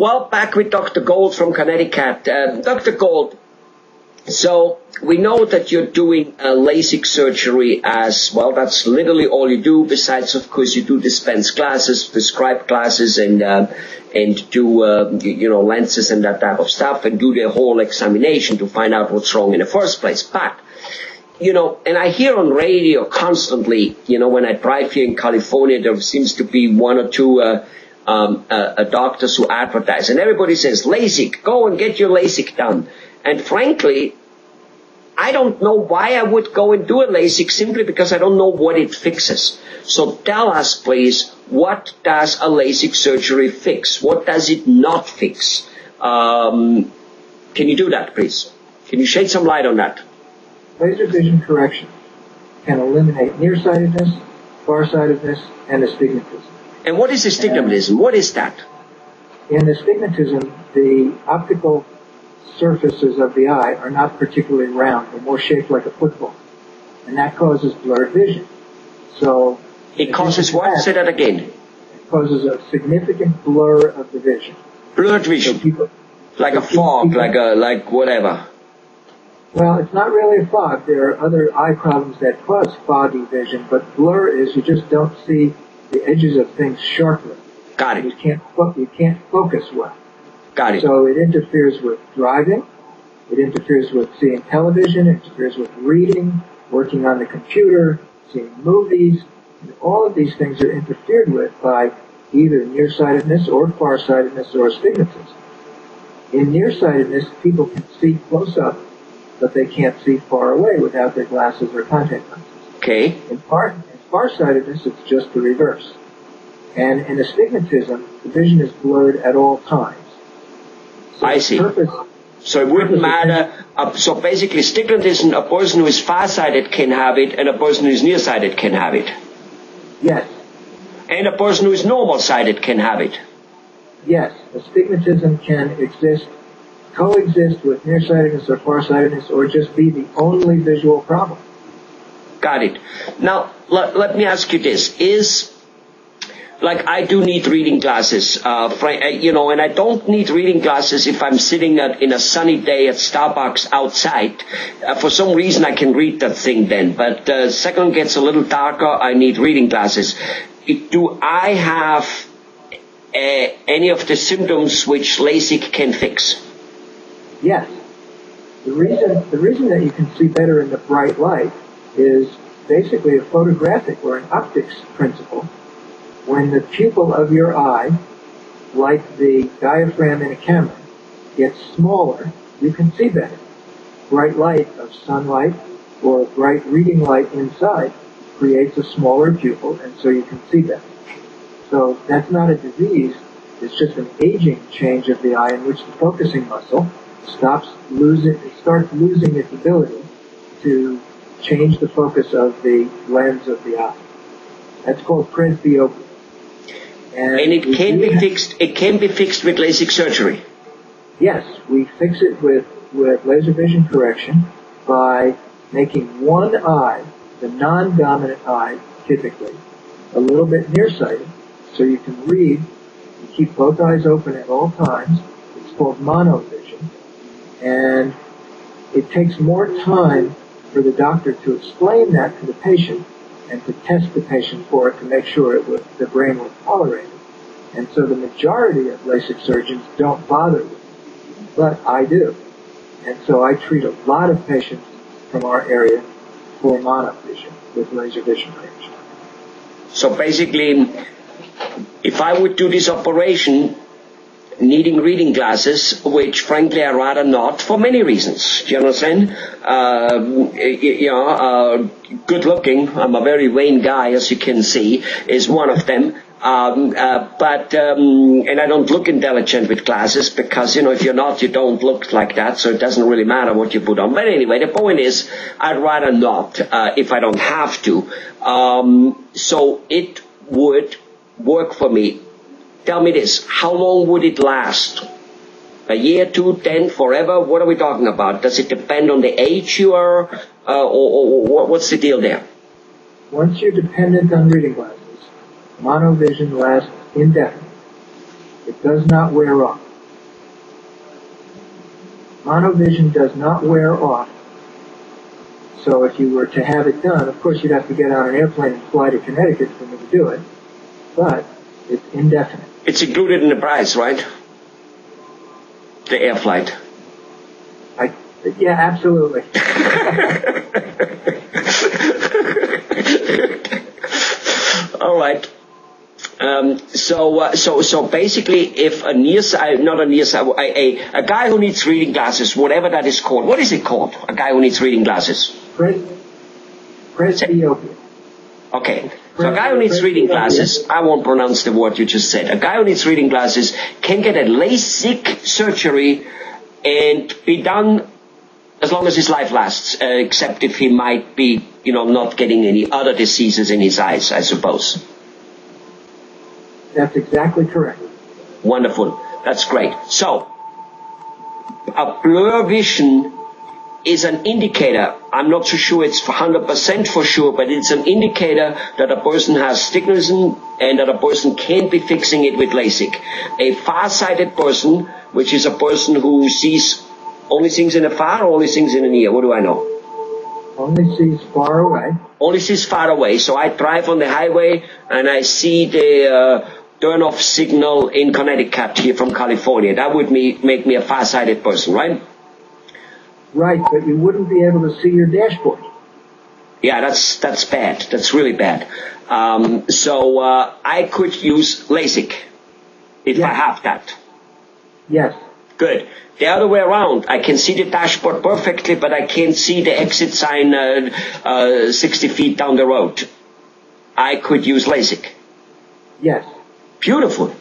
Well, back with Dr. Gold from Connecticut. Dr. Gold, so we know that you're doing LASIK surgery as well. That's literally all you do. Besides, of course, you do dispense glasses, prescribe glasses, and do lenses and that type of stuff, and do the whole examination to find out what's wrong in the first place. But and I hear on radio constantly, when I drive here in California, there seems to be one or two doctors who advertise, and everybody says, LASIK, go and get your LASIK done. And frankly, I don't know why I would go and do a LASIK, simply because I don't know what it fixes. So tell us, please, what does a LASIK surgery fix? What does it not fix? Can you do that, please? Can you shed some light on that? Laser vision correction can eliminate nearsightedness, farsightedness, and astigmatism. And what is astigmatism? What is that? In astigmatism, the optical surfaces of the eye are not particularly round. They're more shaped like a football. And that causes blurred vision. So it causes what? Say that again. It causes a significant blur of the vision. Blurred vision. So people, like a fog, like whatever. Well, it's not really a fog. There are other eye problems that cause foggy vision, but blur is you just don't see the edges of things sharply. Got it. You can't focus well. Got it. So it interferes with driving, it interferes with seeing television, it interferes with reading, working on the computer, seeing movies. And all of these things are interfered with by either nearsightedness or farsightedness or astigmatism. In nearsightedness, people can see close up, but they can't see far away without their glasses or contact lenses. Okay. In farsightedness, it's just the reverse. And in astigmatism, the vision is blurred at all times. So I see. So it wouldn't matter. So basically, astigmatism, a person who is farsighted can have it, and a person who is nearsighted can have it. Yes. And a person who is normal-sighted can have it. Yes. Astigmatism can coexist with nearsightedness or farsightedness, or just be the only visual problem. Got it. Now, let me ask you this. I do need reading glasses, and I don't need reading glasses if I'm sitting in a sunny day at Starbucks outside. For some reason, I can read that thing then. But second gets a little darker, I need reading glasses. Do I have any of the symptoms which LASIK can fix? Yes. The reason that you can see better in the bright light is basically a photographic or an optics principle. When the pupil of your eye, like the diaphragm in a camera, gets smaller, you can see better. Bright light of sunlight or bright reading light inside creates a smaller pupil, and so you can see better. So that's not a disease, it's just an aging change of the eye in which the focusing muscle starts losing its ability to change the focus of the lens of the eye. That's called presbyopia. And it can be fixed. It can be fixed with LASIK surgery. Yes, we fix it with laser vision correction by making one eye, the non-dominant eye, typically, a little bit nearsighted, so you can read. You keep both eyes open at all times. It's called monovision, and it takes more time for the doctor to explain that to the patient and to test the patient for it to make sure the brain will tolerate it. And so the majority of LASIK surgeons don't bother with it, but I do. And so I treat a lot of patients from our area for monovision with laser vision correction. So basically, if I would do this operation, needing reading glasses, which frankly I'd rather not, for many reasons. Do you understand? Good looking, I'm a very vain guy, as you can see, is one of them. And I don't look intelligent with glasses because, if you're not, you don't look like that, so it doesn't really matter what you put on. But anyway, the point is, I'd rather not, if I don't have to. So it would work for me. Tell me this, how long would it last? A year, 2, 10, forever? What are we talking about? Does it depend on the age you are, or what's the deal there? Once you're dependent on reading glasses, monovision lasts indefinitely. It does not wear off. Monovision does not wear off. So if you were to have it done, of course you'd have to get on an airplane and fly to Connecticut for me to do it, but it's indefinite. It's included in the price, right? The air flight. Yeah, absolutely. All right. So basically, if a guy who needs reading glasses, whatever that is called, what is it called? A guy who needs reading glasses? Presbyopia. Okay. So a guy who needs reading glasses, I won't pronounce the word you just said. A guy who needs reading glasses can get a Lasik surgery and be done as long as his life lasts, except if he might be, not getting any other diseases in his eyes, I suppose. That's exactly correct. Wonderful. That's great. So, a blur vision is an indicator. I'm not so sure it's 100% for sure, but it's an indicator that a person has stigmatism and that a person can't be fixing it with LASIK. A far-sighted person, which is a person who sees only things in the far or only things in the near, what do I know? Only sees far away. Only sees far away. So I drive on the highway and I see the turn-off signal in Connecticut here from California. That would make me a far-sighted person, right? Right, but you wouldn't be able to see your dashboard. Yeah, that's bad. That's really bad. So I could use LASIK if I have that. Yes. Good. The other way around, I can see the dashboard perfectly, but I can't see the exit sign 60 feet down the road. I could use LASIK. Yes. Beautiful.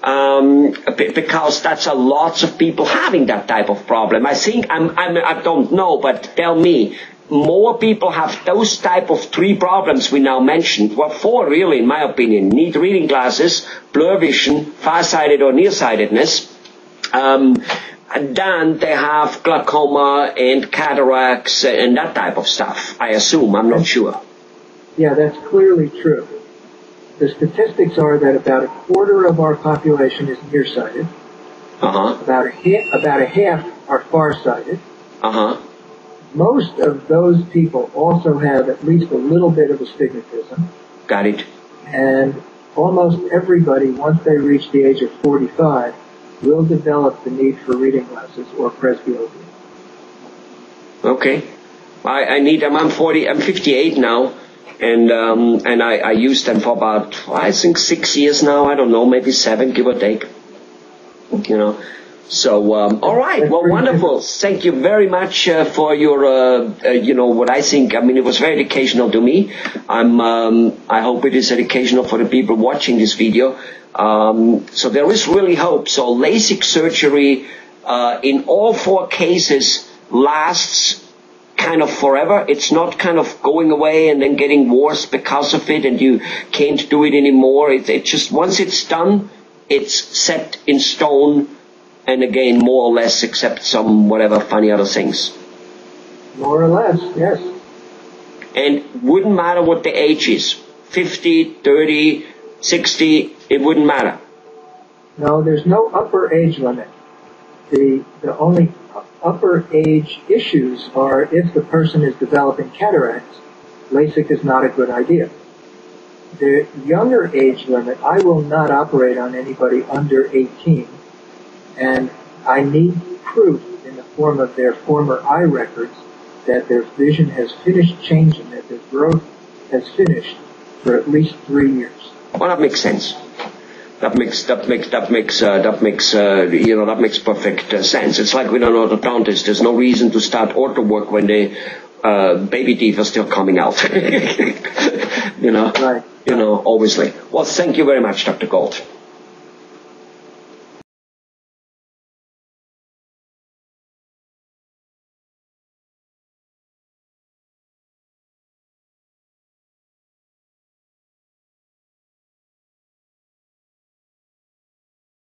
Because that's a lots of people having that type of problem. I think, I don't know, but tell me, more people have those type of 3 problems we now mentioned. Well, 4 really, in my opinion. Need reading glasses, blur vision, far-sighted or nearsightedness. And then they have glaucoma and cataracts and that type of stuff, I assume. I'm not sure. Yeah, that's clearly true. The statistics are that about a quarter of our population is nearsighted. About a half are farsighted. Most of those people also have at least a little bit of astigmatism. Got it. And almost everybody, once they reach the age of 45, will develop the need for reading glasses or presbyopia. Okay. I'm 58 now. And I used them for about, I think 6 years now. I don't know, maybe 7, give or take. So, all right. Well, wonderful. Thank you very much for your, what I think. It was very educational to me. I hope it is educational for the people watching this video. So there is really hope. So LASIK surgery in all 4 cases lasts kind of forever. It's not kind of going away and then getting worse because of it and you can't do it anymore. It just, once it's done, it's set in stone and again, more or less, except some whatever funny other things. More or less, yes. And wouldn't matter what the age is. 50, 30, 60, it wouldn't matter. No, there's no upper age limit. The only upper age issues are if the person is developing cataracts, LASIK is not a good idea. The younger age limit, I will not operate on anybody under 18, and I need proof in the form of their former eye records that their vision has finished changing, that their growth has finished for at least 3 years. Well, that makes sense. That makes perfect sense. It's like with an orthodontist. There's no reason to start ortho work when the baby teeth are still coming out. Right. Obviously. Well, thank you very much, Dr. Gold.